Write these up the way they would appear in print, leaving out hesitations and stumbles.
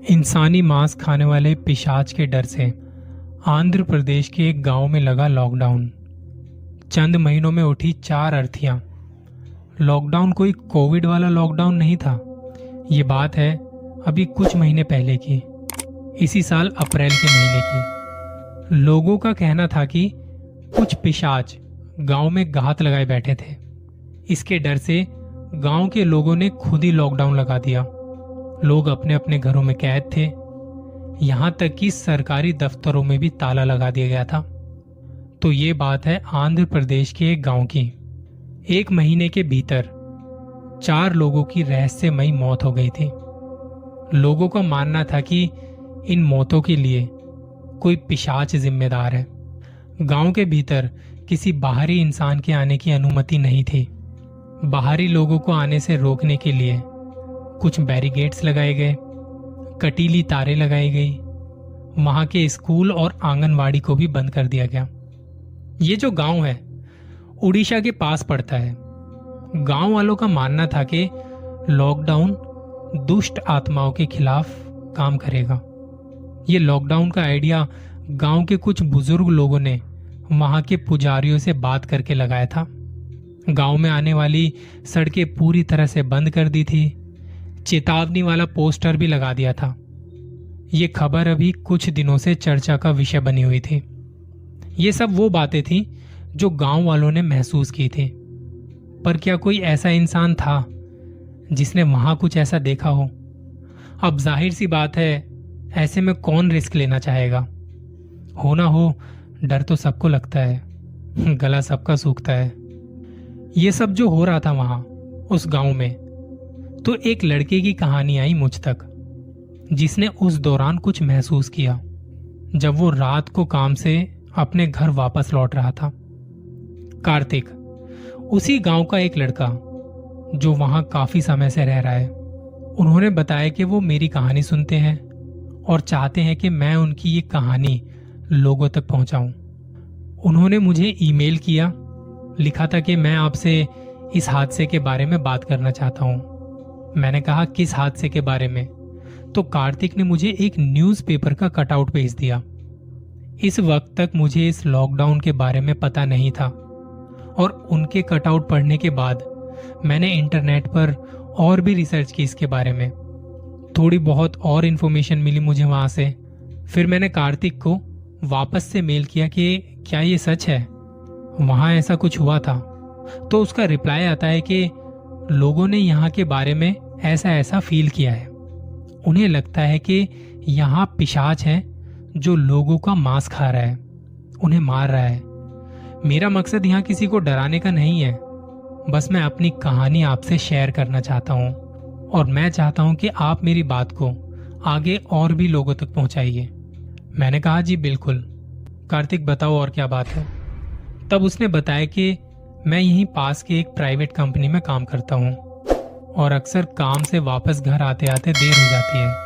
इंसानी मांस खाने वाले पिशाच के डर से आंध्र प्रदेश के एक गांव में लगा लॉकडाउन। चंद महीनों में उठी 4 अर्थियां। लॉकडाउन कोई कोविड वाला लॉकडाउन नहीं था। ये बात है अभी कुछ महीने पहले की, इसी साल अप्रैल के महीने की। लोगों का कहना था कि कुछ पिशाच गांव में घात लगाए बैठे थे। इसके डर से गांव के लोगों ने खुद ही लॉकडाउन लगा दिया। लोग अपने अपने घरों में कैद थे। यहां तक कि सरकारी दफ्तरों में भी ताला लगा दिया गया था। तो ये बात है आंध्र प्रदेश के एक गांव की। 1 महीने के भीतर 4 लोगों की रहस्यमयी मौत हो गई थी। लोगों का मानना था कि इन मौतों के लिए कोई पिशाच जिम्मेदार है। गांव के भीतर किसी बाहरी इंसान के आने की अनुमति नहीं थी। बाहरी लोगों को आने से रोकने के लिए कुछ बैरिकेड्स लगाए गए, कटीली तारें लगाई गई। वहां के स्कूल और आंगनवाड़ी को भी बंद कर दिया गया। ये जो गांव है उड़ीसा के पास पड़ता है। गांव वालों का मानना था कि लॉकडाउन दुष्ट आत्माओं के खिलाफ काम करेगा। ये लॉकडाउन का आइडिया गांव के कुछ बुजुर्ग लोगों ने वहां के पुजारियों से बात करके लगाया था। गांव में आने वाली सड़कें पूरी तरह से बंद कर दी थी। चेतावनी वाला पोस्टर भी लगा दिया था। ये खबर अभी कुछ दिनों से चर्चा का विषय बनी हुई थी। ये सब वो बातें थी जो गांव वालों ने महसूस की थी। पर क्या कोई ऐसा इंसान था जिसने वहां कुछ ऐसा देखा हो? अब जाहिर सी बात है, ऐसे में कौन रिस्क लेना चाहेगा? हो ना हो, डर तो सबको लगता है, गला सबका सूखता है। ये सब जो हो रहा था वहां उस गांव में, तो एक लड़के की कहानी आई मुझ तक, जिसने उस दौरान कुछ महसूस किया जब वो रात को काम से अपने घर वापस लौट रहा था। कार्तिक, उसी गांव का एक लड़का जो वहां काफी समय से रह रहा है। उन्होंने बताया कि वो मेरी कहानी सुनते हैं और चाहते हैं कि मैं उनकी ये कहानी लोगों तक पहुंचाऊं। उन्होंने मुझे ईमेल किया, लिखा था कि मैं आपसे इस हादसे के बारे में बात करना चाहता हूं। मैंने कहा, किस हादसे के बारे में? तो कार्तिक ने मुझे एक न्यूज़पेपर का कटआउट भेज दिया। इस वक्त तक मुझे इस लॉकडाउन के बारे में पता नहीं था और उनके कटआउट पढ़ने के बाद मैंने इंटरनेट पर और भी रिसर्च की इसके बारे में। थोड़ी बहुत और इन्फॉर्मेशन मिली मुझे वहां से। फिर मैंने कार्तिक को वापस से मेल किया कि क्या ये सच है, वहां ऐसा कुछ हुआ था? तो उसका रिप्लाई आता है कि लोगों ने यहाँ के बारे में ऐसा ऐसा फील किया है। उन्हें लगता है कि यहाँ पिशाच है जो लोगों का मांस खा रहा है, उन्हें मार रहा है। मेरा मकसद यहाँ किसी को डराने का नहीं है, बस मैं अपनी कहानी आपसे शेयर करना चाहता हूँ और मैं चाहता हूँ कि आप मेरी बात को आगे और भी लोगों तक पहुँचाइए। मैंने कहा, जी बिल्कुल। कार्तिक, बताओ और क्या बात है? तब उसने बताया कि मैं यहीं पास के एक प्राइवेट कंपनी में काम करता हूँ और अक्सर काम से वापस घर आते आते देर हो जाती है।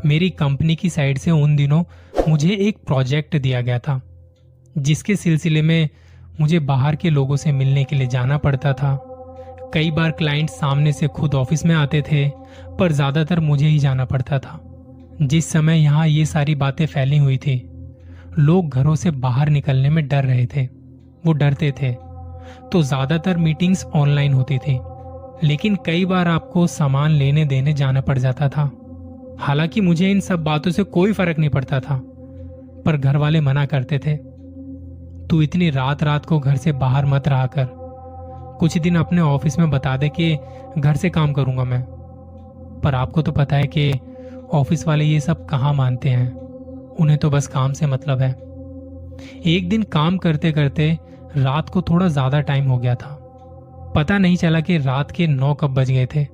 मेरी कंपनी की साइड से उन दिनों मुझे एक प्रोजेक्ट दिया गया था, जिसके सिलसिले में मुझे बाहर के लोगों से मिलने के लिए जाना पड़ता था। कई बार क्लाइंट सामने से खुद ऑफिस में आते थे, पर ज्यादातर मुझे ही जाना पड़ता था। जिस समय यहाँ ये सारी बातें फैली हुई थी, लोग घरों से बाहर निकलने में डर रहे थे, वो डरते थे। तो ज्यादातर मीटिंग्स ऑनलाइन होती थी, लेकिन कई बार आपको सामान लेने देने जाना पड़ जाता था। हालांकि मुझे इन सब बातों से कोई फर्क नहीं पड़ता था, पर घर वाले मना करते थे, तू इतनी रात रात को घर से बाहर मत रहा कर, कुछ दिन अपने ऑफिस में बता दे कि घर से काम करूंगा मैं। पर आपको तो पता है कि ऑफिस वाले ये सब कहाँ मानते हैं, उन्हें तो बस काम से मतलब है। एक दिन काम करते करते रात को थोड़ा ज्यादा टाइम हो गया था। पता नहीं चला कि रात के 9 कब बज गए थे।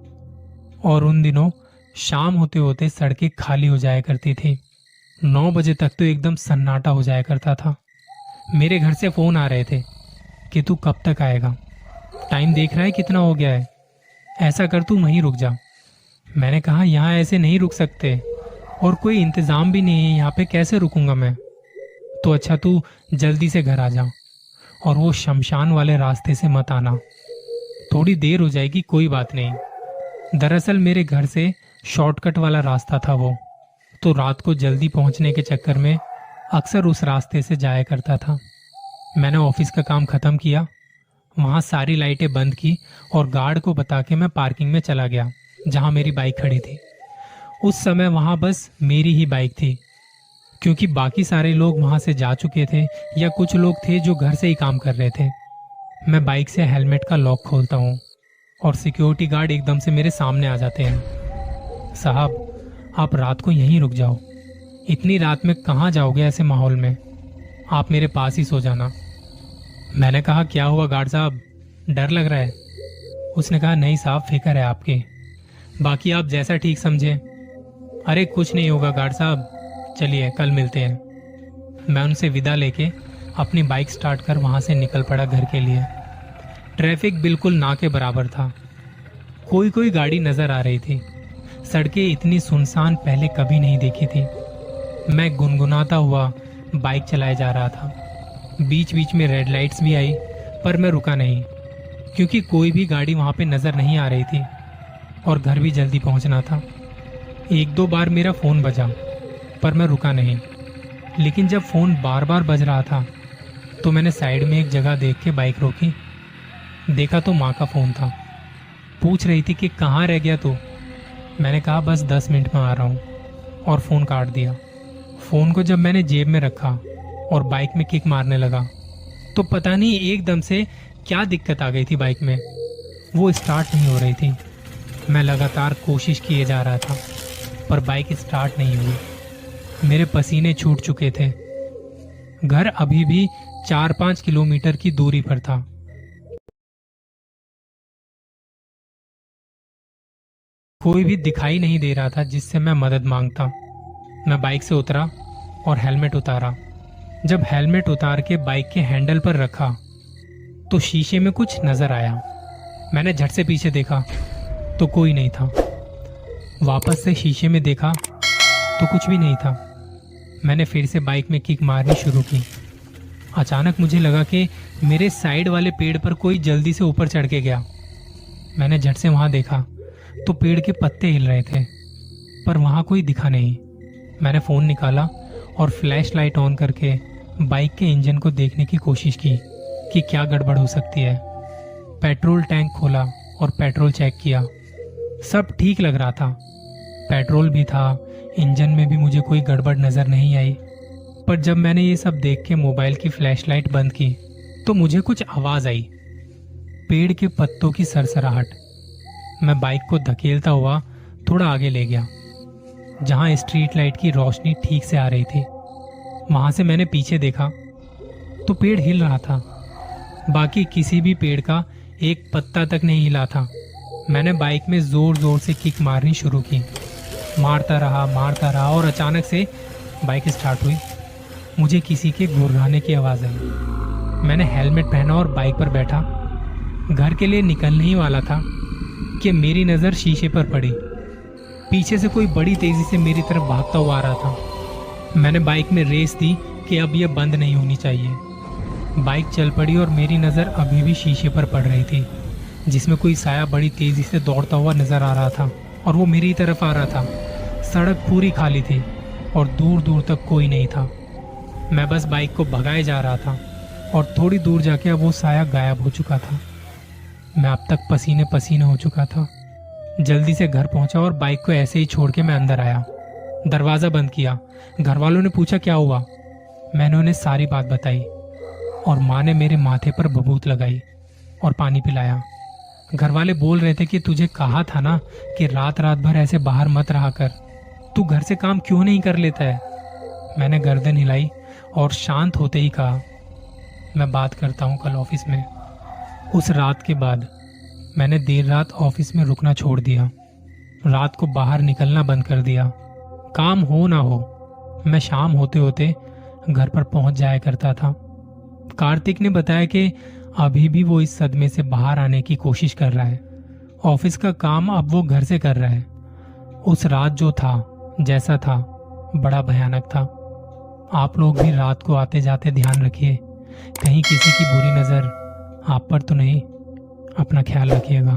और उन दिनों शाम होते होते सड़कें खाली हो जाया करती थी। 9 बजे तक तो एकदम सन्नाटा हो जाया करता था। मेरे घर से फोन आ रहे थे कि तू कब तक आएगा, टाइम देख रहा है कितना हो गया है, ऐसा कर तू वहीं रुक जा। मैंने कहा, यहाँ ऐसे नहीं रुक सकते और कोई इंतजाम भी नहीं है यहाँ पे, कैसे रुकूंगा मैं? तो अच्छा, तू जल्दी से घर आ जा और वो शमशान वाले रास्ते से मत आना, थोड़ी देर हो जाएगी, कोई बात नहीं। दरअसल मेरे घर से शॉर्टकट वाला रास्ता था वो, तो रात को जल्दी पहुंचने के चक्कर में अक्सर उस रास्ते से जाया करता था। मैंने ऑफिस का काम खत्म किया, वहां सारी लाइटें बंद की और गार्ड को बता के मैं पार्किंग में चला गया जहां मेरी बाइक खड़ी थी। उस समय वहां बस मेरी ही बाइक थी, क्योंकि बाकी सारे लोग वहां से जा चुके थे या कुछ लोग थे जो घर से ही काम कर रहे थे। मैं बाइक से हेलमेट का लॉक खोलता हूँ और सिक्योरिटी गार्ड एकदम से मेरे सामने आ जाते हैं। साहब, आप रात को यहीं रुक जाओ, इतनी रात में कहाँ जाओगे ऐसे माहौल में, आप मेरे पास ही सो जाना। मैंने कहा, क्या हुआ गार्ड साहब, डर लग रहा है? उसने कहा, नहीं साहब, फिक्र है आपकी, बाकी आप जैसा ठीक समझे। अरे कुछ नहीं होगा गार्ड साहब, चलिए कल मिलते हैं। मैं उनसे विदा लेके अपनी बाइक स्टार्ट कर वहां से निकल पड़ा घर के लिए। ट्रैफिक बिल्कुल ना के बराबर था, कोई कोई गाड़ी नजर आ रही थी। सड़कें इतनी सुनसान पहले कभी नहीं देखी थी। मैं गुनगुनाता हुआ बाइक चलाए जा रहा था। बीच बीच में रेड लाइट्स भी आई, पर मैं रुका नहीं, क्योंकि कोई भी गाड़ी वहां पे नजर नहीं आ रही थी और घर भी जल्दी पहुंचना था। एक दो बार मेरा फोन बजा, पर मैं रुका नहीं। लेकिन जब फोन बार बार बज रहा था तो मैंने साइड में एक जगह देख के बाइक रोकी। देखा तो माँ का फोन था, पूछ रही थी कि कहाँ रह गया तू। मैंने कहा, बस 10 मिनट में आ रहा हूँ, और फोन काट दिया। फोन को जब मैंने जेब में रखा और बाइक में किक मारने लगा तो पता नहीं एकदम से क्या दिक्कत आ गई थी बाइक में, वो स्टार्ट नहीं हो रही थी। मैं लगातार कोशिश किए जा रहा था, पर बाइक स्टार्ट नहीं हुई। मेरे पसीने छूट चुके थे। घर अभी भी 4-5 किलोमीटर की दूरी पर था। कोई भी दिखाई नहीं दे रहा था जिससे मैं मदद मांगता। मैं बाइक से उतरा और हेलमेट उतारा। जब हेलमेट उतार के बाइक के हैंडल पर रखा तो शीशे में कुछ नजर आया। मैंने झट से पीछे देखा तो कोई नहीं था। वापस से शीशे में देखा तो कुछ भी नहीं था। मैंने फिर से बाइक में किक मारनी शुरू की। अचानक मुझे लगा कि मेरे साइड वाले पेड़ पर कोई जल्दी से ऊपर चढ़ के गया। मैंने झट से वहां देखा तो पेड़ के पत्ते हिल रहे थे, पर वहां कोई दिखा नहीं। मैंने फोन निकाला और फ्लैश लाइट ऑन करके बाइक के इंजन को देखने की कोशिश की कि क्या गड़बड़ हो सकती है। पेट्रोल टैंक खोला और पेट्रोल चेक किया, सब ठीक लग रहा था। पेट्रोल भी था, इंजन में भी मुझे कोई गड़बड़ नजर नहीं आई। पर जब मैंने ये सब देख के मोबाइल की फ्लैशलाइट बंद की तो मुझे कुछ आवाज आई, पेड़ के पत्तों की सरसराहट। मैं बाइक को धकेलता हुआ थोड़ा आगे ले गया, जहां स्ट्रीट लाइट की रोशनी ठीक से आ रही थी। वहां से मैंने पीछे देखा तो पेड़ हिल रहा था, बाकी किसी भी पेड़ का एक पत्ता तक नहीं हिला था। मैंने बाइक में जोर जोर से किक मारनी शुरू की, मारता रहा और अचानक से बाइक स्टार्ट हुई। मुझे किसी के गुर्राने की आवाज़ आई। मैंने हेलमेट पहना और बाइक पर बैठा। घर के लिए निकलने ही वाला था कि मेरी नज़र शीशे पर पड़ी। पीछे से कोई बड़ी तेज़ी से मेरी तरफ भागता हुआ आ रहा था। मैंने बाइक में रेस दी कि अब यह बंद नहीं होनी चाहिए। बाइक चल पड़ी और मेरी नज़र अभी भी शीशे पर पड़ रही थी, जिसमें कोई साया बड़ी तेज़ी से दौड़ता हुआ नज़र आ रहा था और वो मेरी तरफ आ रहा था। सड़क पूरी खाली थी और दूर दूर तक कोई नहीं था। मैं बस बाइक को भगाए जा रहा था और थोड़ी दूर जाके अब वो साया गायब हो चुका था। मैं अब तक पसीने पसीने हो चुका था। जल्दी से घर पहुंचा और बाइक को ऐसे ही छोड़ के मैं अंदर आया। दरवाज़ा बंद किया। घर वालों ने पूछा क्या हुआ। मैंने उन्हें सारी बात बताई और माँ ने मेरे माथे पर बबूत लगाई और पानी पिलाया। घर वाले बोल रहे थे कि तुझे कहा था ना कि रात रात भर ऐसे बाहर मत रहा कर, तू घर से काम क्यों नहीं कर लेता है। मैंने गर्दन हिलाई और शांत होते ही कहा, मैं बात करता हूँ कल ऑफिस में। उस रात के बाद मैंने देर रात ऑफिस में रुकना छोड़ दिया। रात को बाहर निकलना बंद कर दिया। काम हो ना हो, मैं शाम होते होते घर पर पहुंच जाया करता था। कार्तिक ने बताया कि अभी भी वो इस सदमे से बाहर आने की कोशिश कर रहा है। ऑफिस का काम अब वो घर से कर रहा है। उस रात जो था, जैसा था, बड़ा भयानक था। आप लोग भी रात को आते जाते ध्यान रखिए, कहीं किसी की बुरी नज़र आप पर तो नहीं। अपना ख्याल रखिएगा।